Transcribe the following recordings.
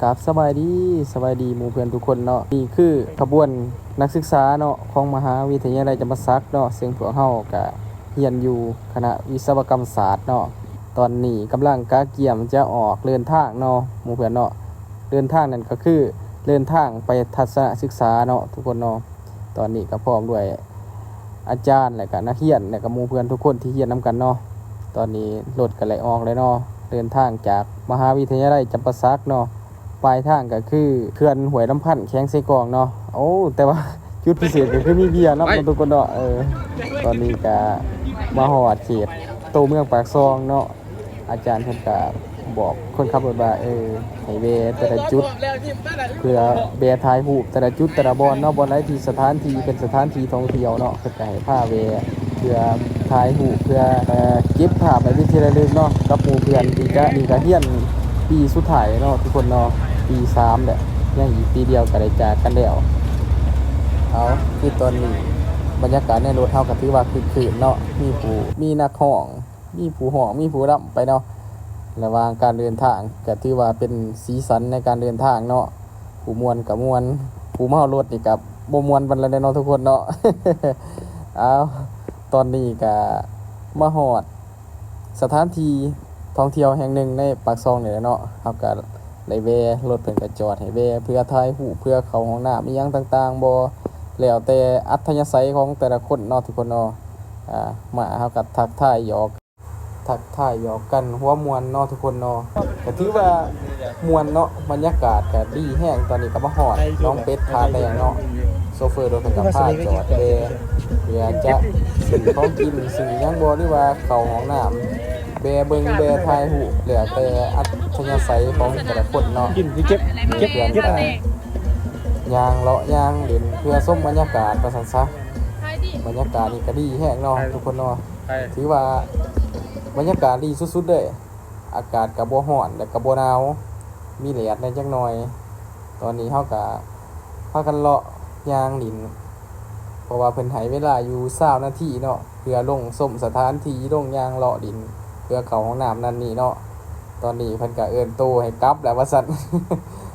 กับสบายดีหมู่เพื่อนทุกคนเนาะนี่คือขบวนนักศึกษาเนาะของมหาวิทยาลัยจำปาสักเนาะซึ่งพวกเฮาก็เรียนอยู่คณะวิศวกรรมศาสตร์เนาะตอนนี้กำลังกาเกียมจะออกเดินทางเนาะหมู่เพื่อนเนาะเดินทางนั่นก็คือเดินทางไปทัศนศึกษาเนาะทุกคนเนาะตอนนี้ก็พร้อมด้วยอาจารย์และก็นักเรียนและก็หมู่เพื่อนทุกคนที่เรียนนํกันเนาะตอนนี้รถก็เลยออกเลยเนาะเดินทางจากมหาวิทยาลัยจำปาสักเนาะปลายทางก็คือเขื่อนห้วยลำพันธ์แข้งไส้กรองเนาะโอ้แต่ว่าจุดพิเศษก็คือมีเบียร์เนาะทุกคนเนาะตอนนี้ก็มาฮอดเขตตัวเมืองปากซองเนาะอาจารย์เพิ่นก็บอกคนขับรถว่าให้เวแต่ละจุดเพื่อเบถ่ายรูปแต่ละจุดแต่ละบอนเนาะบอนไหนที่สถานที่เป็นสถานที่ท่องเที่ยวเนาะเพิ่นก็ให้พาเวเพื่อถ่ายรูปเพื่อเก็บภาพไว้เป็นที่ระลึกเนาะกับหมู่เพื่อนที่ก็นี่ก็เรียนปีสุดท้ายเนาะทุกคนเนาะปี3แหละยังอีกปีเดียวก็ได้จากกันแล้วเอาคือตอนนี้บรรยากาศในรถเฮาก็ถือว่าคึกคืนเนาะมีนักร้องมีผู้ร้องมีผู้รำไปเนาะระหว่างการเดินทางก็ถือว่าเป็นสีสันในการเดินทางเนาะผู้ม่วนก็ม่วนผู้เมารถนี่ก็บ่ม่วนปานใดเนาะทุกคนเนาะ เอาตอนนี้ก็มาฮอดสถานที่ท่องเที่ยวแห่งหนึ่งในปากซองนี่แหละเนาะเฮาก็ได้แวะรถเพิ่นก็จอดให้แวะเพื่อถ่ายรูปเพื่อเข้าห้องน้ำอีหยังต่างๆบ่แล้วแต่อัธยาศัยของแต่ละคนเนาะทุกคนเนาะมาเฮาก็ทักทายหยอกกันหัวมวนเนาะทุกคนเนาะก็ถือว่ามวนเนาะบรรยากาศก็ดีแฮงตอนนี้ก็มาฮอดน้องเป็ดทาแดงเนาะโซเฟอร์รถเพิ่นก็พาจอดแวะเพื่อจะซื้อของกินซื้อหยังบ่หรือว่าเข้าห้องน้ำเบิ่งถ่ายรูปแล้วแต่อัธยาศัยของแต่ละคนเนาะกินที่เก็บยางเลาะยางเล่นเพื่อชมบรรยากาศว่าซั่นซะบรรยากาศนี่ก็ดีแฮงเนาะทุกคนเนาะถือว่าบรรยากาศดีสุดๆเลยอากาศก็บ่ร้อนและก็บ่หนาวมีแดดในจักหน่อยตอนนี้เฮาก็พากันเลาะยางดินเพราะว่าเพิ่นให้เวลาอยู่20นาทีเนาะเพื่อลงส้มสถานที่ลงยางเลาะดินเพื่อเข้าห้องน้ำนั่นนี่เนาะตอนนี้เพิ่นก็เอิ้นโตให้กลับแล้วว่าซั่น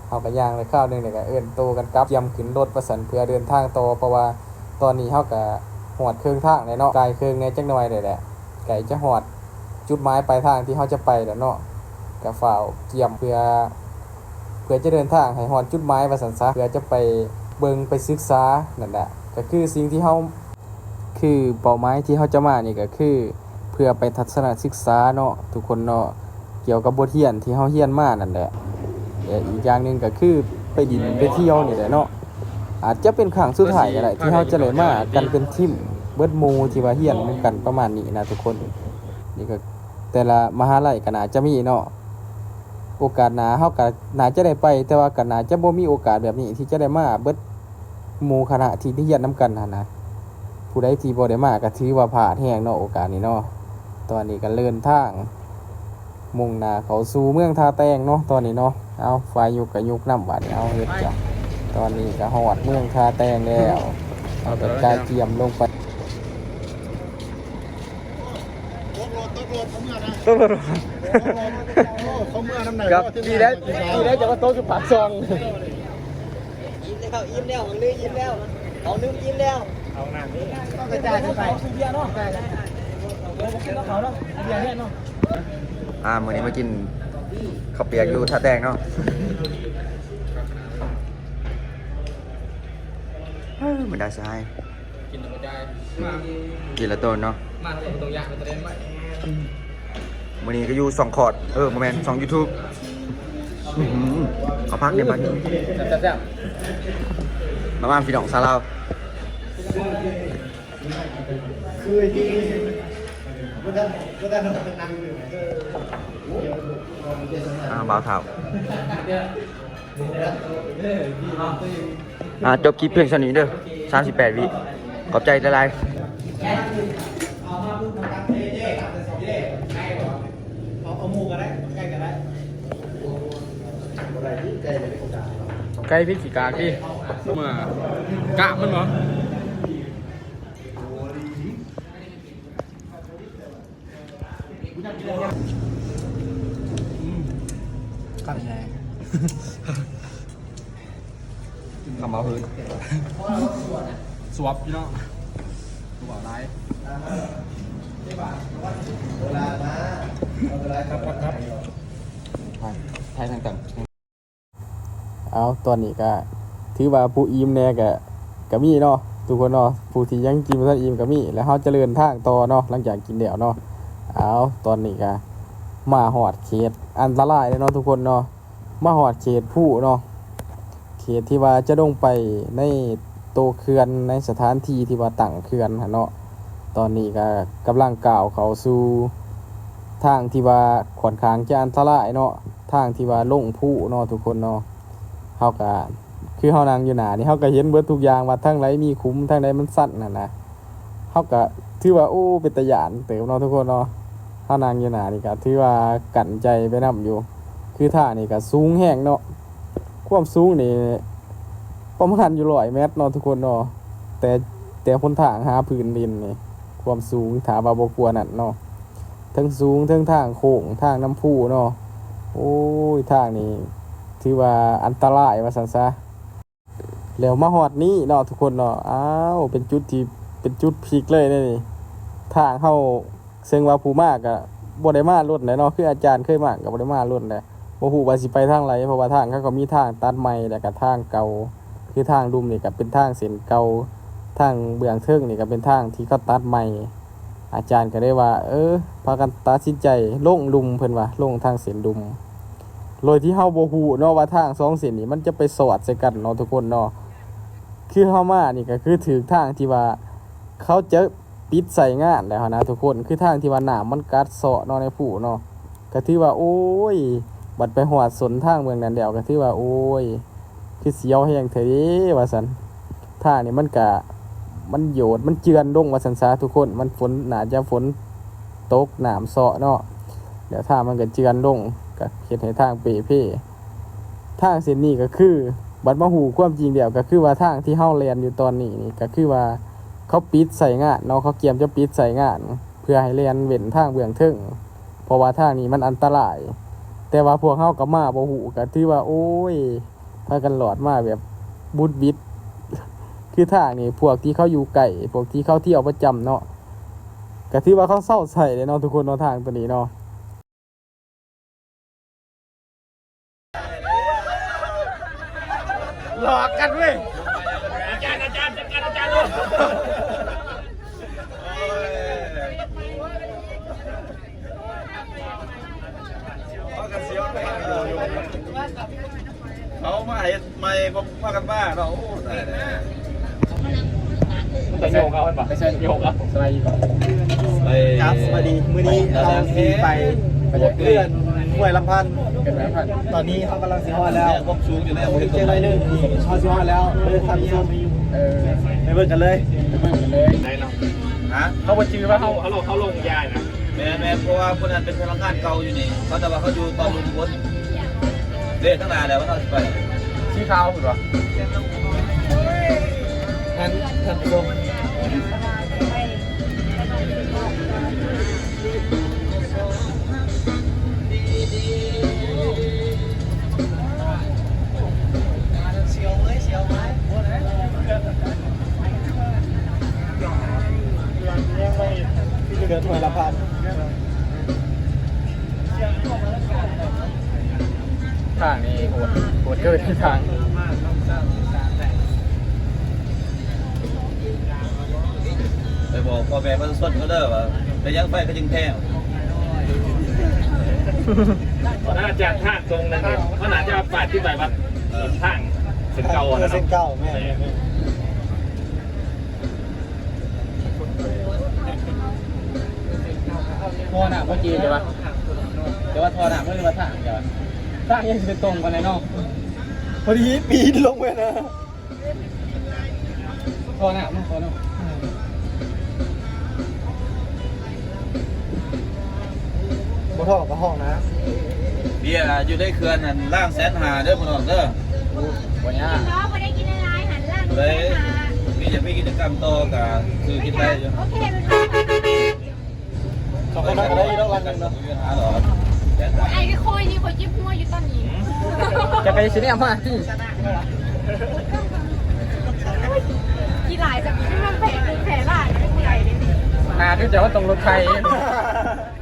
เฮาก็ย่างเลยข้าวนึงแล้วก็เอิ้นโตกันกลับเตรียมขึ้นรถว่าซั่นเพื่อเดินทางต่อเพราะว่าตอนนี้เฮาก็ฮอดครึ่งทางแล้วเนาะไกลครึ่งแน่จักหน่อยเลยแหละไกลจะฮอดจุดหมายปลายทางที่เฮาจะไปแล้วเนาะก็ฝ้าวเตรียมเพื่อจะเดินทางให้ฮอดจุดหมายว่าซั่นซะเพื่อจะไปเบิ่งไปศึกษานั่นแหละก็คือสิ่งที่เฮาคือเป้าหมายที่เฮาจะมานี่ก็คือเพื่อไปทัศนศึกษาเนาะทุกคนเนาะเกี่ยวกับบทเรียนที่เฮาเรียนมานั่นแหละอีกอย่างนึงก็คือไปดินไปเที่ยวนี่แหละเนาะอาจจะเป็นครั้งสุดท้ายก็ได้ที่เฮาจะได้มากันเป็นทีมเบิดหมู่ที่ว่าเรียนนำกันประมาณนี้นะทุกคนนี่ก็แต่ละมหาลัยก็น่าจะมีเนาะโอกาสหน้าเฮาก็น่าจะได้ไปแต่ว่าก็น่าจะบ่มีโอกาสแบบนี้ที่จะได้มาเบิดหมู่คณะที่เรียนนำกันหั่นนะผู้ใดที่บ่ได้มาก็ถือว่าพลาดแฮงเนาะโอกาสนี้เนาะตอนนี้ก็เดินทางมุ่งหน้าเข้าสู่เมืองท่าแตงเนาะตอนนี้เนาะเอาไฟยุกก็ยุกนำบัดนี้เอาเฮ็ดจ้ะตอนนี้ก็ฮอดเมืองท่าแตงแล้วเอาแต่กายเกียมลงไปต้นรถ เขาเมื่อน้ำไหน ครับดีแล้วจะมาโต๊ะคือปากซอง ยิ้มแล้วของนึงยิ้มแล้วของนึงยิ้มแล้ว เอาหน้านี่ ต้องกระจายขึ้นไป เบียร์เนาะเขาเนาะเบียร์เนี่ยเนาะ มื้อนี้มากินข้าวเปียกอยู่ท่าแดงเนาะมันได้สาย กินกระจาย กินละต้นเนาะ มาตรงยางมันจะเล่นไหม มื้อนี้ก็อยู่2คอร์ดบ่แม่น2 YouTube เอาพักเดี๋ยวมานี่ แซ่บ มาบ้านพี่น้องซาลาวบ่าวเฒ่าจบคลิปเพียงเท่านี้เด้อ38 วิขอบใจหลายไก่พริกขี้กากพี่มากะมันเหรอ ข้างใน คำเอาพื้น สวบพี่น้องดูบ่าวไลฟ์ครับ ไทยทางต่าง เอาตอนนี้ก็ถือว่าผู้อิ่มแน่ก็มีเนาะทุกคนเนาะผู้ที่ยังกินบ่ทันอิ่มก็มีแล้วเฮาจะเดินทางต่อเนาะหลังจากกินแล้วเนาะเอาตอนนี้ก็มาฮอดเขตอันตรายเลยเนาะทุกคนเนาะมาฮอดเขตผู้เนาะเขตที่ว่าจะลงไปในโตเขื่อนในสถานที่ที่ว่าตั้งเขื่อนหั่นเนาะตอนนี้ก็กำลังก้าวเข้าสู่ทางที่ว่าค่อนข้างจะอันตรายเนาะทางที่ว่าลงผู้เนาะทุกคนเนาะเฮาก็คือเฮานั่งอยู่หน้านี่เฮาก็เห็นเบิดทุกอย่างว่าทางไหนมีคุ้มทางไหนมันสั่นนั่นนะเฮาก็ถือว่าโอ้เป็นตาย้านเติบเนาะทุกคนเนาะเฮานั่งอยู่หน้านี่ก็ถือว่ากั้นใจไปนํอยู่ คือท่านี่ก็สูงแฮงเนาะความสูงนี่ประมาณอยู่100 เมตรเนาะทุกคนเนาะแต่หนทางหาพื้นดินนี่ความสูงถ้าว่าบ่กลัวนั่นเนาะทั้งสูงทั้งทางโค้งทางน้ำพุเนาะโอ้ยทางนี้ถือว่าอันตรายว่าซั่นซะแล้วมาฮอดนี้เนาะทุกคนเนาะอ้าวเป็นจุดที่เป็นจุดพีคเลยนี่ทางเฮาซึ่งว่าผู้มากก็บ่ได้มารุ่นเลยเนาะคืออาจารย์เคยมาก็บ่ได้มารุ่นเลยบ่ฮู้ว่าสิไปทางไหนเพราะว่าทางเขาก็มีทางตัดใหม่แล้วก็ทางเก่าคือทางดุมนี่ก็เป็นทางเส้นเก่าทางเบื้องเทิงนี่ก็เป็นทางที่เขาตัดใหม่อาจารย์ก็ได้ว่าพากันตัดสินใจลงดุมเพิ่นว่าลงทางเส้นดุมโดยที่เฮาบ่ฮู้เนาะว่าทางสองเส้นนี้มันจะไปสอดใส่กันเนาะทุกคนเนาะคือเฮามานี่ก็คือถึงทางที่ว่าเขาจะปิดใส่งานแล้วนะทุกคนคือทางที่ว่าน้ำมันกัดเซาะเนาะในผู้เนาะก็ถือว่าโอ้ยบัดไปหอดสนทางเมืองนั้นแล้วก็ถือว่าโอ้ยคือเสียวแฮงเถอะเด้ว่าซั่นทางนี่มันก็มันโยดมันเจือนลงว่าซั่นซะทุกคนมันฝนน่าจะฝนตกน้ำเซาะเนาะเดี๋ยวทางมันก็เจือนลงก็เฮ็ดให้ทางเปเพ่ทางเส้นนี้ก็คือบัดมาฮู้ความจริงแล้วก็คือว่าทางที่เฮาแล่นอยู่ตอนนี้นี่ก็คือว่าเขาปิดใส่งานเนาะเขาเกียมจะปิดใส่งานเพื่อให้เรียนเว้นทางเบื้องทึ่งเพราะว่าทางนี้มันอันตรายแต่ว่าพวกเฮาก็มาบ่ฮู้ก็ถือว่าโอ้ยพากันหลอดมาแบบบุดบิดคือทางนี้พวกที่เขาอยู่ไกลพวกที่เขาเที่ยวประจำเนาะก็ถือว่าเขาเศร้าใส่เลยเนาะทุกคนเนาะทางตัวนี้เนาะ หลอกกันเว้ยอาจารย์ลูกเขามาเห็นไม่มากันบ้าเราแต่โยกเอาป่ะไม่ใช่โยกอ่ะสบายดีก่อนครับสวัสดีมื้อนี้เราไปเลื่อนห้วยลำพันธ์ตอนนี้เขากำลังสิฮอดแล้วผมสูงอยู่แล้วเจออะไรนึงเขาสิฮอดแล้วเลยทำส้มไปเบิ่งกันเลยไหนเนาะฮะเขาบ่จื้อว่าเขาลงยายนะแม่เพราะว่าคนนั้นเป็นพลังงานเก่าอยู่นี่เขาแต่ว่าเขาอยู่ตอนลุงพลเด็กตั้งนานแล้วว่าเขาสิไปชี้ขาวถูกป่ะท่านผู้ชมเกิดหน่วยละพันทางนี้โหดเกินที่ทางไปบอกพ่อแม่มันสดเขาเด้อว่าไปยังไปก็จึงแท้น่าจะทางตรงนะครับมันอาจจะปาดที่ไปวัดทางเส้นเก่าเส้นเก่าแม่ท่อหนักเมื่อกี้ใช่ปะแต่ว่าท่อหนักไม่ใช่ว่าทางใช่ปะทางยังเป็นตรงกันเลยเนาะพอดีปีนลงไปนะท่อหนักมั้งท่อหนักบ่ท่อกับห้องนะเบียร์อยู่ได้เขื่อนนั่นล่าง150,000เด้อพี่น้องเด้อบ่ยากน้องบ่ได้กินอะไรหันล่างเลยมีจะมีกิจกรรมต่อกับคือกินได้อยู่โอเคเขาก็นั่งได้ต้องรันกันเนาะแต่ ไอ้ก็คอยนี่คอยจิ้มหัวอยู่ตอนนี้ จะไปชิ้นนี้มาที่ กี่หลายจะมีไม่มันแผลหลายไม่ผู้ใหญ่เลย ที่จะว่าตรงรถไฟ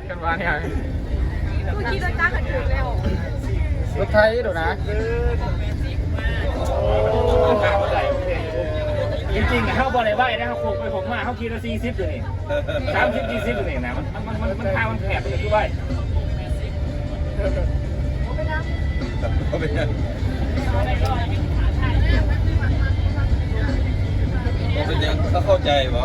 กันว่าเนี่ย กูคิดว่าจ้างกันถูกแล้ว รถไฟดูนะ จริงๆเข้าบอลในบ้านนะครับผมไปผมมาเข้าคิดละ40อยู่นี่30 40อยู่นี่นะมันทางมันแคบอยู่ที่บ้าน เขาเป็นยังเขาเข้าใจบ่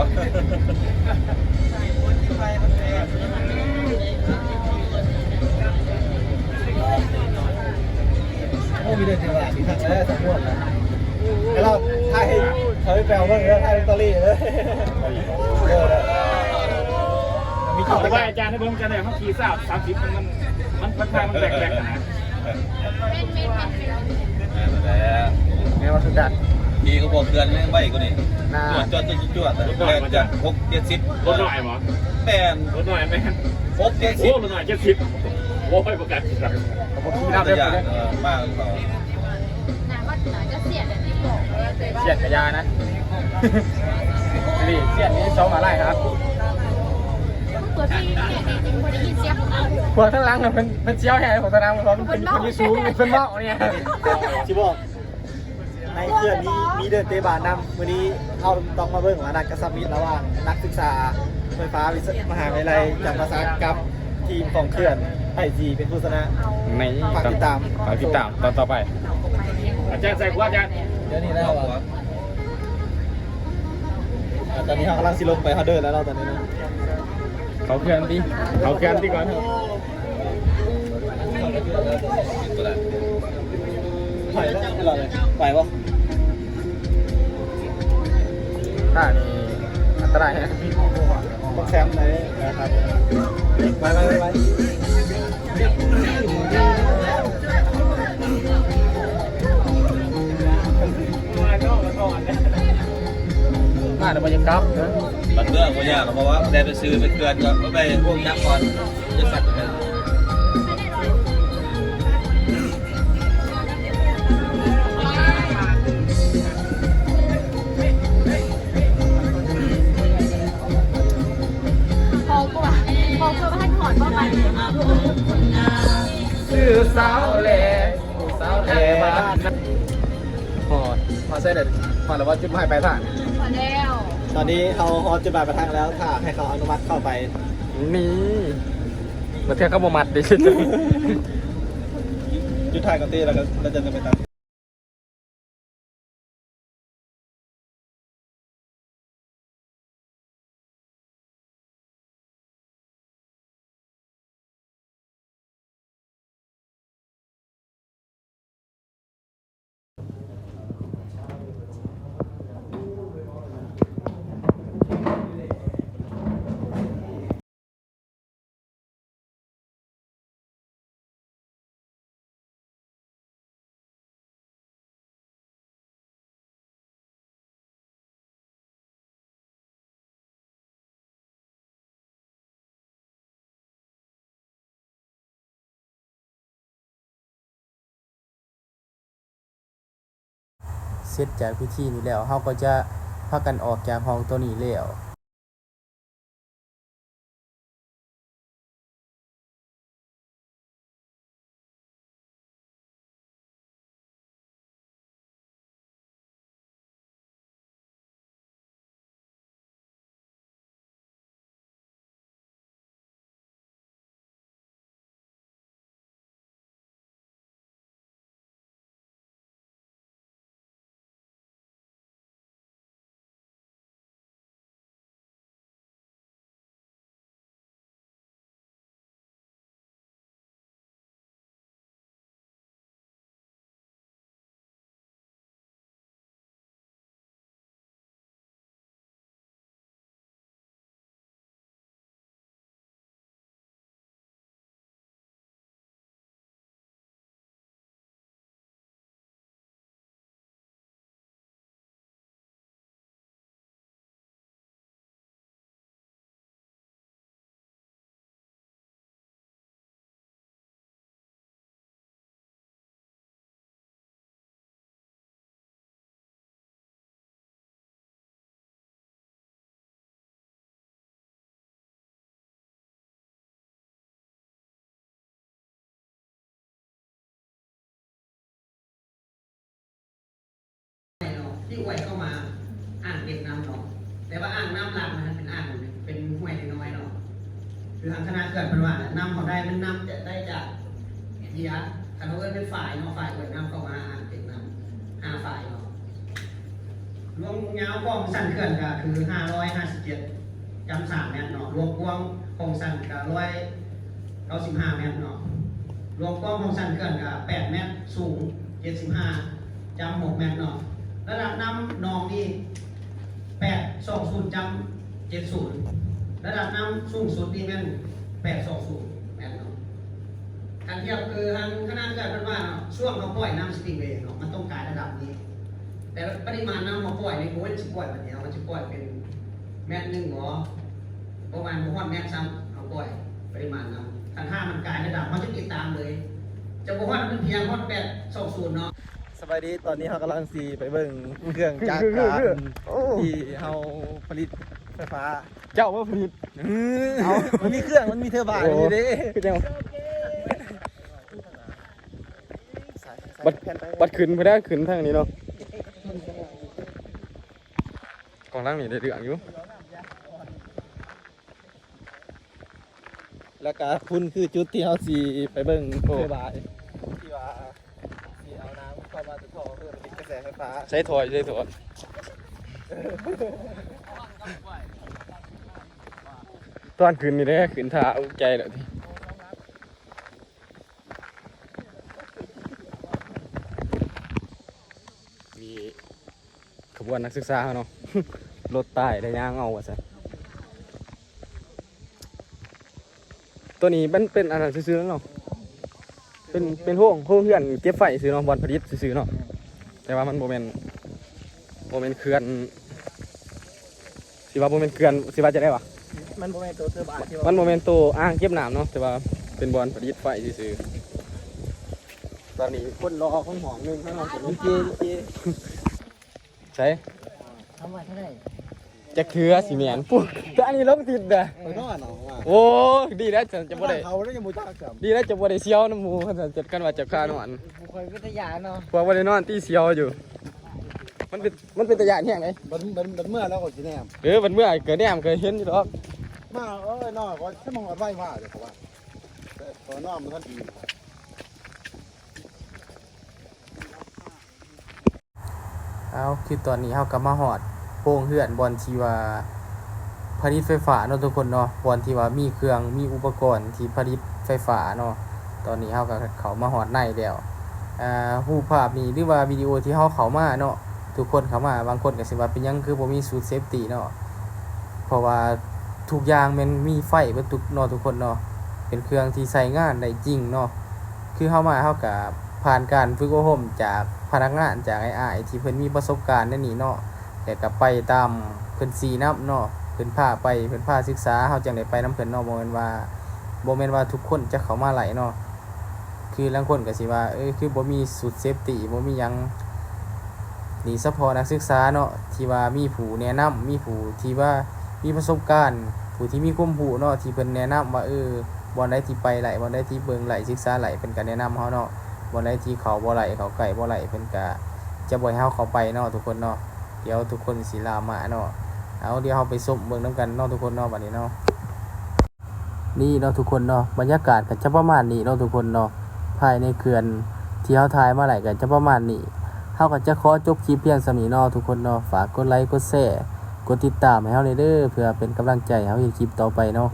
โอ้มีเดินเทวดาที่ทางแล้วสมมตินะแล้วเราถ่ายเขาไปแปลว่าเรื่องถ่ายลอตเตอรี่เลยมีข่าวว่าอาจารย์ในเบื้องกันเลยเขาขี่30มันทางมันแบกๆนะ เนี่ยวัตถุดัด พี่เขาบอกเดือนไม่ใบกูนี่จวดแรงจาก6-70รถหน่อยหรอ แม่น รถหน่อยไหม 6-70 โอ้รถหน่อย70โอ้ยประกาศครับ ผมขี่ น่า น้ำ จะ เรียบ ยาก เลย มากเขา น้ำว่าจะเสียแต่ที่บอกเลยว่า เสียดกระยานะนี่เสียดนี้สองมาไล่ครับ เปิดที่เนี่ยจริงๆคนได้ยินเสียงของเรา พวกข้างหลังน่ะเป็นเชี่ยวแห่ของตะนามเขาเป็นสูงเป็นเมาเนี่ย ชิบอกในเขื่อนนี้มีเดินเตะบานนำวันนี้เขาต้องมาเบิ่งว่านักกษัตริย์ระหว่างนักศึกษาไฟฟ้ามหาวิทยาลัยจำปาสักกับทีมของเขื่อนไอจีเป็นผู้ชนะ ใน ฝากติดตาม ฝากติดตามตอนต่อไป อาจารย์ใส่ขวดอาจารย์เดี๋ยวนี้ได้ป่ะตอนนี้เขากำลังสิลงไปเขาเดินแล้วเราตอนนี้นะ เขาเคลื่อนที่ก่อน ไปแล้วเราเลยไปป่ะ ถ้านี่อันตรายฮะ พวกแซมเลยนะครับไปมาแต่บรรยากาศนะ มันเรื่องก็ยากเพราะว่าได้ไปซื้อไปเกลือนก็ไปพวกยักษ์ก่อนจะสักกัน พอกูว่าพอกูว่าให้ถอนว่ามัน ชื่อสาวแหล่บ้านพอเสด็จพอแล้วว่าจุดหมายปลายทาง พอแล้ว ตอนนี้เขาฮอตจุดหมายปลายทางแล้วถ้าให้เขาอนุมัติเข้าไป นี่มาเที่ยวเข้าบ่มัดดิ จุดถ่ายก่อนตีแล้วก็เราจะไปตามเสร็จจากพิธีนี้แล้วเขาก็จะพากันออกจากห้องตัวนี้แล้ว ที่ไหวเข้ามาอ่างเก็บน้ำเนาะแต่ว่าอ่างน้ำหลักมันเป็นอ่างเป็นห้วยน้อยเนาะคือทางคณะเกิดเป็นว่าน้ำเขาได้มันน้ำจะได้จากเดียคันเขาเป็นฝ่ายเนาะฝ่ายไหวน้ำเข้ามาอ่างเก็บน้ำ5 ฝ่ายเนาะรวมยาวกว้างสั้นเขื่อนก็คือ557จำ3 เมตรเนาะรวมกว้างของสั้นก็195 เมตรเนาะรวมกว้างของสั้นเขื่อนก็8 เมตรสูง75จำ6 เมตรเนาะระดับน้ำนองนี่820จำ70ระดับน้ำสูงสุดนี่แม่น820แมตรเนาะการเทียบคือทางคณะเกิดเป็นว่าเนาะช่วงเราปล่อยน้ำสปริงเวย์เนาะมันต้องการระดับนี้แต่ปริมาณน้ำเราปล่อยในโบนจะปล่อยแบบนี้มันจะปล่อยเป็นเมตร 1หรอประมาณ1 เมตรซ้ำเราปล่อยปริมาณน้ำถ้ามันกลายระดับมันจะติดตามเลยจะบอกว่ามันเพียง820เนาะ สบายดีตอนนี้เรากำลังสีไปเบิ่งเครื่องจักรกลที่เราผลิตไฟฟ้า เจ้าว่าผลิต เอามันมีเครื่องมันมีเทอร์ไบน์นี่เด้ คือจังบัดขึ้นไปได้ขึ้นทางนี้เนาะกองล่างนี่ได้เรื่องอยู่ แล้วก็คุณคือจุดที่เราสีไปเบิ่งเทอร์ไบน์ที่ว่าสีเอาน้ำเข้ามาจะท่อเพื่อผลิตกระแสไฟฟ้า ใช้ถอยตอนขึ้นนี่ได้ขึ้นท่าเอาใจแล้วทีมีขบวนนักศึกษาเขาเนาะ รถใต้ได้ย่างเอาว่าซะตัวนี้มันเป็นอะไรซื้อๆเนาะเป็นห้องเฮือนเก็บไฟซื้อเนาะบอลผลิตซื้อๆเนาะแต่ว่ามันโมเมนเขื่อนสิว่าโมเมนเขื่อนสิว่าจะได้ปะ มันโมเมนต์ตัวเทอร์ไบน์ที่ว่า มันโมเมนตัวอ่างเก็บน้ำเนาะแต่ว่าเป็นบอลผลิตไฟซื้อๆตอนนี้คนรอของหอมนึงข้างนอกผมเจ๊ใช่ ทำไมเท่าไหร่ จะเคือสีเหมียนปุ๊บแต่อันนี้ลงติดเด้อ ไปนอนเนาะว่า โอ้ดีแล้วจะบ่ได้ เขาได้ยังมูจักจับ ดีแล้วจะบ่ได้เสียวน้ำหมูเขาจะจัดกันว่าจะฆ่านอน บุคคลวิทยาเนาะ พวกบ่ได้นอนตีเสียวอยู่มันเป็นตะยานแห้งไง บันเมื่อแล้วก็สิแนม มันเมื่อเกิดแนมเคยเห็นอยู่ดอก มานอนก็ชั่วโมงละไว้มาเดี๋ยวเขาว่าตัวนอนมันท่านดี เอาคือตอนนี้เฮาก็มาฮอดโป่งเฮือนบอนที่ว่าผลิตไฟฟ้าเนาะทุกคนเนาะบอนที่ว่ามีเครื่องมีอุปกรณ์ที่ผลิตไฟฟ้าเนาะตอนนี้เฮาก็เข้ามาฮอดในแล้วรูปภาพนี้หรือว่าวิดีโอที่เฮาเข้ามาเนาะทุกคนเข้ามาบางคนก็สิว่าเป็นหยังคือบ่มีสูตรเซฟตี้เนาะเพราะว่าทุกอย่างมันมีไฟเบิดทุกเนาะทุกคนเนาะเป็นเครื่องที่ใช้งานได้จริงเนาะคือเฮามาเฮาก็ผ่านการฝึกอบรมจากพนักงานจากอ้ายๆที่เพิ่นมีประสบการณ์ในนี้เนาะแต่ก็ไปตามเพิ่นสีนับเนาะเพิ่นพาไปเพิ่นพาศึกษาเฮาจังได้ไปนํเพิ่นเนาะบ่แม่นว่าทุกคนจะเข้ามาไหลเนาะคือลางคนก็สิว่าคือบ่มีสูตรเซฟตี้บ่มีหยังนี่เฉพาะนักศึกษาเนาะที่ว่ามีผู้แนะนำมีผู้ที่ว่ามีประสบการณ์ผู้ที่มีความรู้เนาะที่เพิ่นแนะนำว่าบ่อนใดที่ไปไหลบ่อนใดที่เบิ่งไหลศึกษาไหลเพิ่นก็แนะนำเฮาเนาะบ่อนใดที่เขาบ่ไหลเขาไก่บ่ไหลเพิ่นก็จะบ่ให้เฮาเข้าไปเนาะทุกคนเนาะเดี๋ยวทุกคนสิลามาเนาะเอาเดี๋ยวเฮาไปชมเบิ่งนํกันเนาะทุกคนเนาะบัดนี้เนาะนี่เนาะทุกคนเนาะบรรยากาศก็จะประมาณนี้เนาะทุกคนเนาะภายในเขื่อนที่เฮาถ่ายมาไหลก็จะประมาณนี้เฮาก็จะขอจบคลิปเพียงส่านี้เนาะทุกคนเนาะฝากกดไลค์กดแชร์กดติดตามให้เฮาเด้อเพื่อเป็นกำลังใจให้เฮาเฮ็ดคลิปต่อไปเนาะ